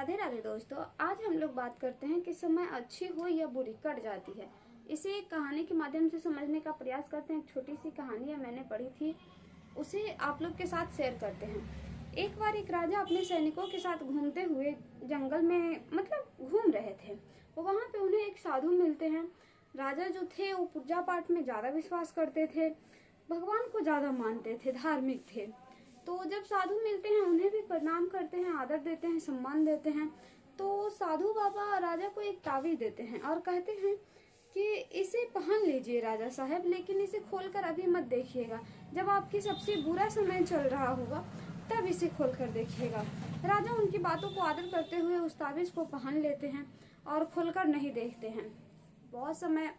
राधे राधे दोस्तों, आज हम लोग बात करते हैं कि समय अच्छी हो या बुरी कट जाती है। इसे एक कहानी के माध्यम से समझने का प्रयास करते हैं। एक छोटी सी कहानी है, मैंने पढ़ी थी, उसे आप लोग के साथ शेयर करते हैं। एक बार एक राजा अपने सैनिकों के साथ घूमते हुए जंगल में घूम रहे थे। वो वहाँ पे उन्हें एक साधु मिलते हैं। राजा जो थे वो पूजा पाठ में ज्यादा विश्वास करते थे, भगवान को ज्यादा मानते थे, धार्मिक थे। तो जब साधु मिलते हैं उन्हें भी प्रणाम करते हैं, आदर देते हैं, सम्मान देते हैं। तो साधु बाबा राजा को एक ताबीज देते हैं और कहते हैं कि इसे पहन लीजिए राजा साहब, लेकिन इसे खोलकर अभी मत देखिएगा। जब आपकी सबसे बुरा समय चल रहा होगा तब इसे खोलकर देखिएगा। राजा उनकी बातों को आदर करते हुए उस ताबीज को पहन लेते हैं और खोलकर नहीं देखते हैं। बहुत समय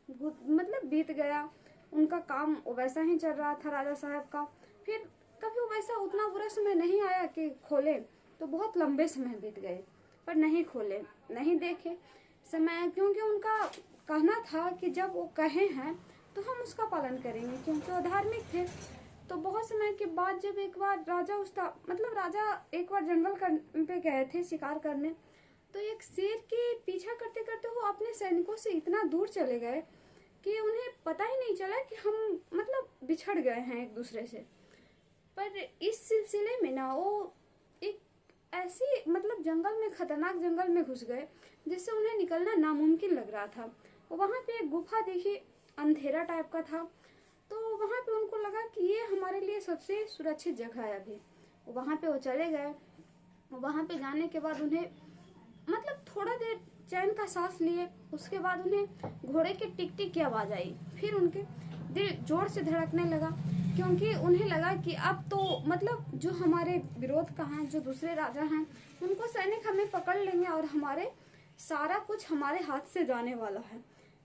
बीत गया, उनका काम वैसा ही चल रहा था राजा साहब का। फिर कभी वैसा उतना बुरा समय नहीं आया कि खोले, तो बहुत लंबे समय बीत गए पर नहीं खोले, नहीं देखे समय, क्योंकि उनका कहना था कि जब वो कहे हैं तो हम उसका पालन करेंगे, क्योंकि वो धार्मिक थे। तो बहुत समय के बाद जब एक बार राजा एक बार जंगल पे गए थे शिकार करने, तो एक शेर के पीछा करते करते वो अपने सैनिकों से इतना दूर चले गए कि उन्हें पता ही नहीं चला कि हम बिछड़ गए हैं एक दूसरे से। पर इस सिलसिले में ना वो एक ऐसी जंगल में, खतरनाक जंगल में घुस गए जिससे उन्हें निकलना नामुमकिन लग रहा था। वहां पे एक गुफा देखी, अंधेरा टाइप का था। तो वहां पे उनको लगा कि ये हमारे लिए सबसे सुरक्षित जगह है अभी। वहां पे वो चले गए। वहां पे जाने के बाद उन्हें थोड़ा देर चैन का सांस लिए। उसके बाद उन्हें घोड़े के टिक टिक की आवाज आई। फिर उनके दिल जोर से धड़कने लगा, क्योंकि उन्हें लगा कि अब तो जो हमारे विरोध का हैं, जो दूसरे राजा हैं, उनको सैनिक हमें पकड़ लेंगे और हमारे सारा कुछ हमारे हाथ से जाने वाला है।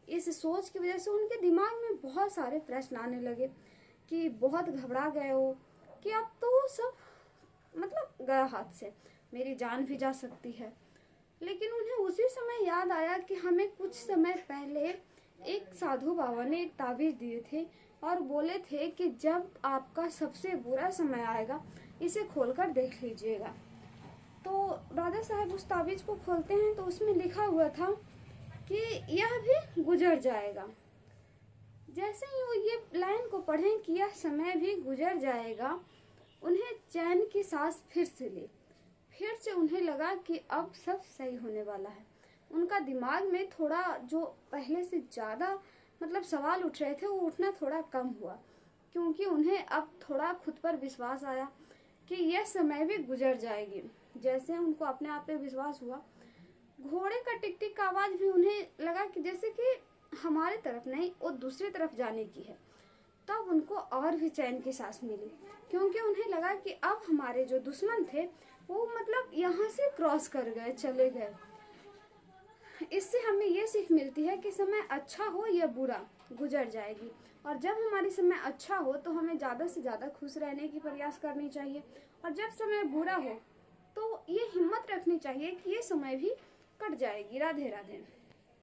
इस सोच की वजह से उनके दिमाग में बहुत सारे प्रश्न आने लगे कि बहुत घबरा गए हो कि अब तो सब गया हाथ से, मेरी जान भी जा सकती है। लेकिन उन्हें उसी समय याद आया कि हमें कुछ समय पहले एक साधु बाबा ने एक ताबीज दिए थे और बोले थे कि जब आपका सबसे बुरा समय आएगा इसे खोलकर देख लीजिएगा। तो राजा साहब उस ताबीज को खोलते हैं तो उसमें लिखा हुआ था कि यह भी गुजर जाएगा। जैसे ही वो ये लाइन को पढ़ें कि यह समय भी गुजर जाएगा, उन्हें चैन की सांस फिर से ली। फिर से उन्हें लगा कि अब सब सही होने वाला है। उनका दिमाग में थोड़ा जो पहले से ज्यादा सवाल उठ रहे थे वो उठना थोड़ा कम हुआ, क्योंकि उन्हें अब थोड़ा खुद पर विश्वास आया कि यह समय भी गुजर जाएगी। जैसे उनको अपने आप पे विश्वास हुआ, घोड़े का टिक टिक का आवाज भी उन्हें लगा कि जैसे कि हमारे तरफ नहीं, वो दूसरी तरफ जाने की है। तब उनको और भी चैन की सांस मिली, क्योंकि उन्हें लगा कि अब हमारे जो दुश्मन थे वो यहाँ से क्रॉस कर गए, चले गए। इससे हमें ये सीख मिलती है कि समय अच्छा हो या बुरा गुजर जाएगी, और जब हमारे समय अच्छा हो तो हमें ज्यादा से ज्यादा खुश रहने की प्रयास करनी चाहिए, और जब समय बुरा हो तो ये हिम्मत रखनी चाहिए कि ये समय भी कट जाएगी। राधे राधे।